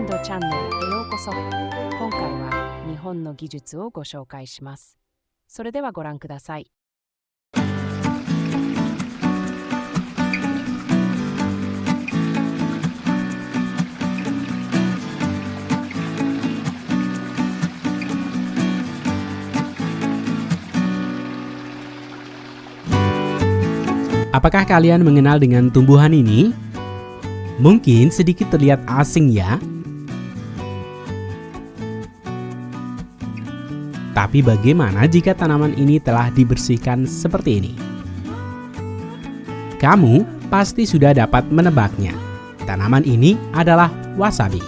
ンドチャンネルへようこそ。今回は日本の技術をご紹介します。それではご覧ください。Apakah kalian mengenal dengan tumbuhan ini? Mungkin sedikit terlihat asing ya. Tapi bagaimana jika tanaman ini telah dibersihkan seperti ini? Kamu pasti sudah dapat menebaknya. Tanaman ini adalah wasabi.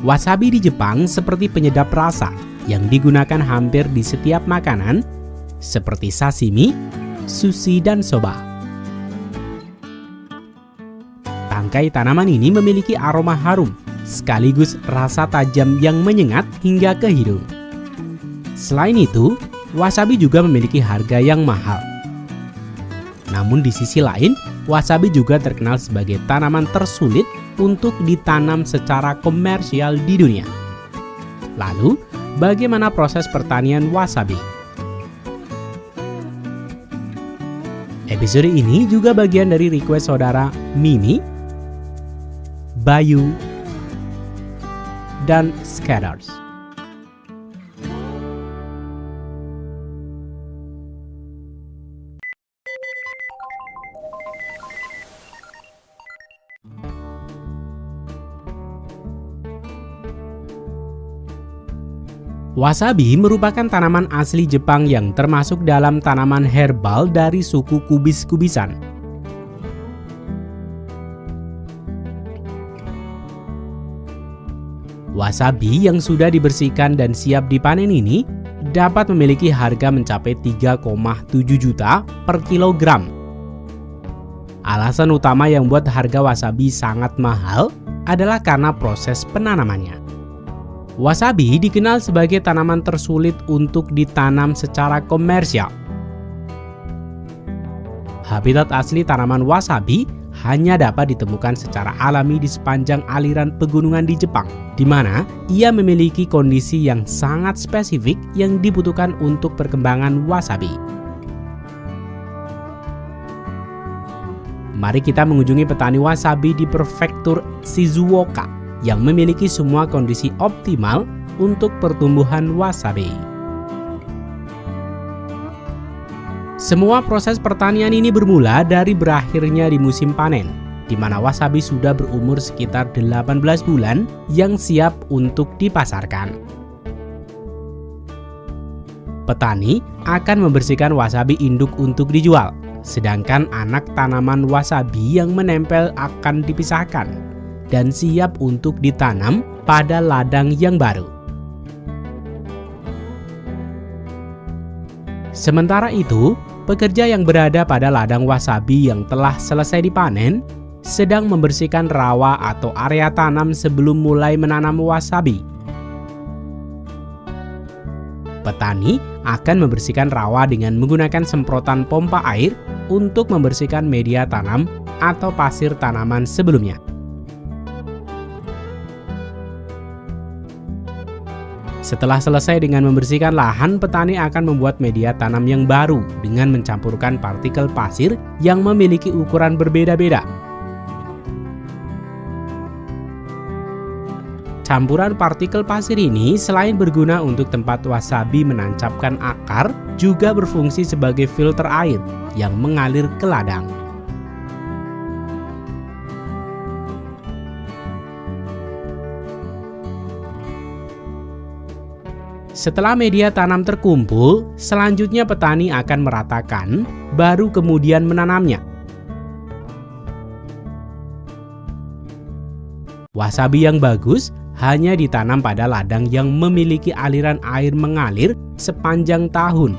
Wasabi di Jepang seperti penyedap rasa yang digunakan hampir di setiap makanan seperti sashimi, sushi, dan soba. Tangkai tanaman ini memiliki aroma harum, sekaligus rasa tajam yang menyengat hingga ke hidung. Selain itu, wasabi juga memiliki harga yang mahal. Namun di sisi lain, wasabi juga terkenal sebagai tanaman tersulit untuk ditanam secara komersial di dunia. Lalu, bagaimana proses pertanian wasabi? Episode ini juga bagian dari request saudara Mimi, Bayu, dan Skadars. Wasabi merupakan tanaman asli Jepang yang termasuk dalam tanaman herbal dari suku kubis-kubisan. Wasabi yang sudah dibersihkan dan siap dipanen ini dapat memiliki harga mencapai 3,7 juta per kilogram. Alasan utama yang membuat harga wasabi sangat mahal adalah karena proses penanamannya. Wasabi dikenal sebagai tanaman tersulit untuk ditanam secara komersial. Habitat asli tanaman wasabi hanya dapat ditemukan secara alami di sepanjang aliran pegunungan di Jepang, di mana ia memiliki kondisi yang sangat spesifik yang dibutuhkan untuk perkembangan wasabi. Mari kita mengunjungi petani wasabi di prefektur Shizuoka yang memiliki semua kondisi optimal untuk pertumbuhan wasabi. Semua proses pertanian ini bermula dari berakhirnya di musim panen, di mana wasabi sudah berumur sekitar 18 bulan yang siap untuk dipasarkan. Petani akan membersihkan wasabi induk untuk dijual, sedangkan anak tanaman wasabi yang menempel akan dipisahkan dan siap untuk ditanam pada ladang yang baru. Sementara itu, pekerja yang berada pada ladang wasabi yang telah selesai dipanen sedang membersihkan rawa atau area tanam sebelum mulai menanam wasabi. Petani akan membersihkan rawa dengan menggunakan semprotan pompa air untuk membersihkan media tanam atau pasir tanaman sebelumnya. Setelah selesai dengan membersihkan lahan, petani akan membuat media tanam yang baru dengan mencampurkan partikel pasir yang memiliki ukuran berbeda-beda. Campuran partikel pasir ini selain berguna untuk tempat wasabi menancapkan akar, juga berfungsi sebagai filter air yang mengalir ke ladang. Setelah media tanam terkumpul, selanjutnya petani akan meratakan, baru kemudian menanamnya. Wasabi yang bagus hanya ditanam pada ladang yang memiliki aliran air mengalir sepanjang tahun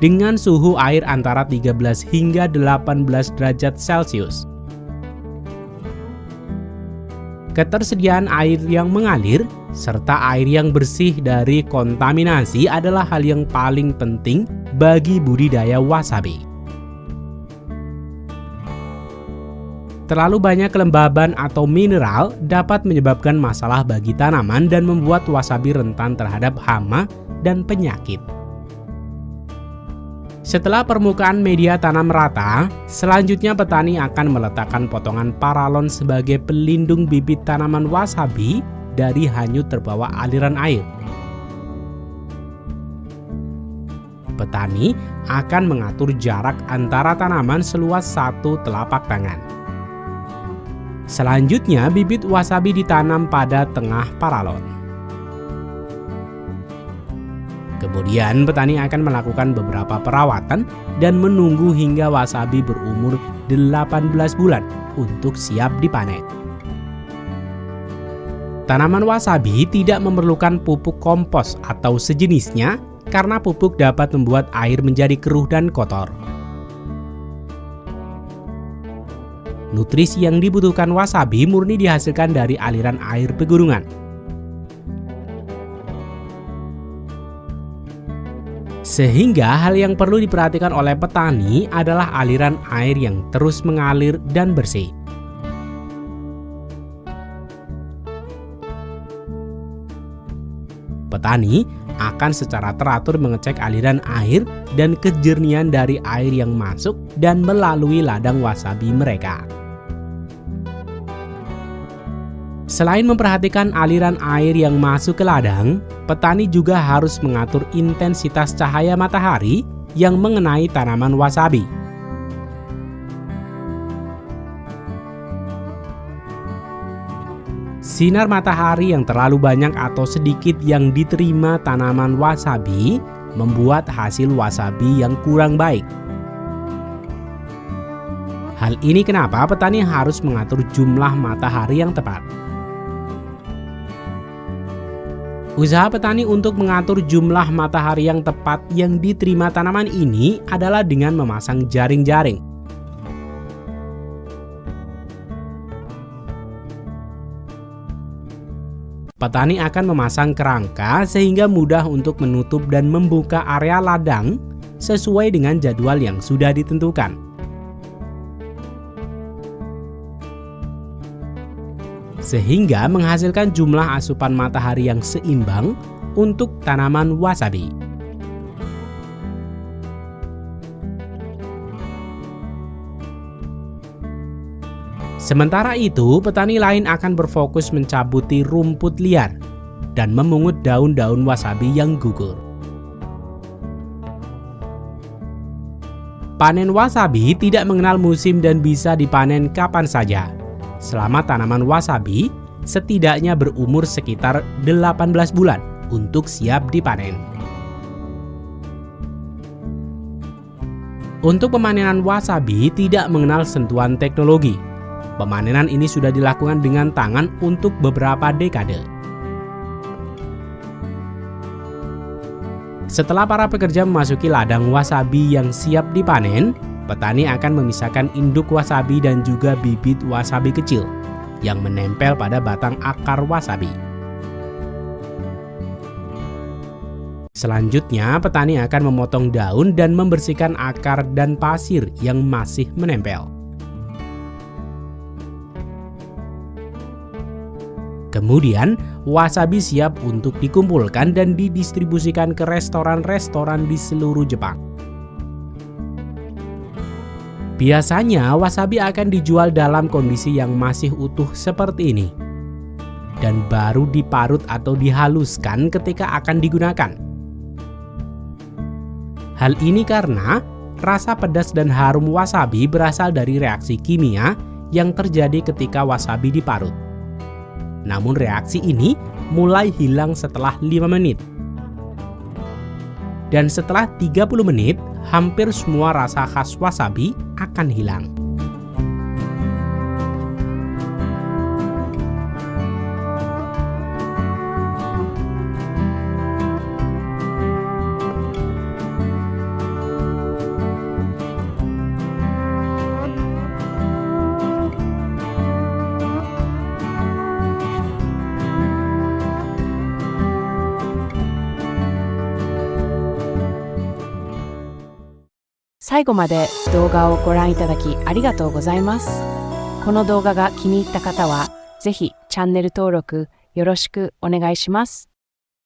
dengan suhu air antara 13 hingga 18 derajat Celcius. Ketersediaan air yang mengalir serta air yang bersih dari kontaminasi adalah hal yang paling penting bagi budidaya wasabi. Terlalu banyak kelembaban atau mineral dapat menyebabkan masalah bagi tanaman dan membuat wasabi rentan terhadap hama dan penyakit. Setelah permukaan media tanam rata, selanjutnya petani akan meletakkan potongan paralon sebagai pelindung bibit tanaman wasabi dari hanyut terbawa aliran air. Petani akan mengatur jarak antara tanaman seluas 1 telapak tangan. Selanjutnya, bibit wasabi ditanam pada tengah paralon. Kemudian, petani akan melakukan beberapa perawatan dan menunggu hingga wasabi berumur 18 bulan untuk siap dipanen. Tanaman wasabi tidak memerlukan pupuk kompos atau sejenisnya karena pupuk dapat membuat air menjadi keruh dan kotor. Nutrisi yang dibutuhkan wasabi murni dihasilkan dari aliran air pegunungan. Sehingga hal yang perlu diperhatikan oleh petani adalah aliran air yang terus mengalir dan bersih. Petani akan secara teratur mengecek aliran air dan kejernihan dari air yang masuk dan melalui ladang wasabi mereka. Selain memperhatikan aliran air yang masuk ke ladang, petani juga harus mengatur intensitas cahaya matahari yang mengenai tanaman wasabi. Sinar matahari yang terlalu banyak atau sedikit yang diterima tanaman wasabi membuat hasil wasabi yang kurang baik. Hal ini kenapa petani harus mengatur jumlah matahari yang tepat. Usaha petani untuk mengatur jumlah matahari yang tepat yang diterima tanaman ini adalah dengan memasang jaring-jaring. Petani akan memasang kerangka sehingga mudah untuk menutup dan membuka area ladang sesuai dengan jadwal yang sudah ditentukan. Sehingga menghasilkan jumlah asupan matahari yang seimbang untuk tanaman wasabi. Sementara itu, petani lain akan berfokus mencabuti rumput liar dan memungut daun-daun wasabi yang gugur. Panen wasabi tidak mengenal musim dan bisa dipanen kapan saja. Selama tanaman wasabi setidaknya berumur sekitar 18 bulan untuk siap dipanen. Untuk pemanenan wasabi tidak mengenal sentuhan teknologi. Pemanenan ini sudah dilakukan dengan tangan untuk beberapa dekade. Setelah para pekerja memasuki ladang wasabi yang siap dipanen, petani akan memisahkan induk wasabi dan juga bibit wasabi kecil yang menempel pada batang akar wasabi. Selanjutnya, petani akan memotong daun dan membersihkan akar dan pasir yang masih menempel. Kemudian, wasabi siap untuk dikumpulkan dan didistribusikan ke restoran-restoran di seluruh Jepang. Biasanya, wasabi akan dijual dalam kondisi yang masih utuh seperti ini dan baru diparut atau dihaluskan ketika akan digunakan. Hal ini karena rasa pedas dan harum wasabi berasal dari reaksi kimia yang terjadi ketika wasabi diparut. Namun reaksi ini mulai hilang setelah 5 menit. Dan setelah 30 menit, hampir semua rasa khas wasabi akan hilang.最後まで動画をご覧いただきありがとうございます。この動画が気に入った方は、ぜひチャンネル登録よろしくお願いします。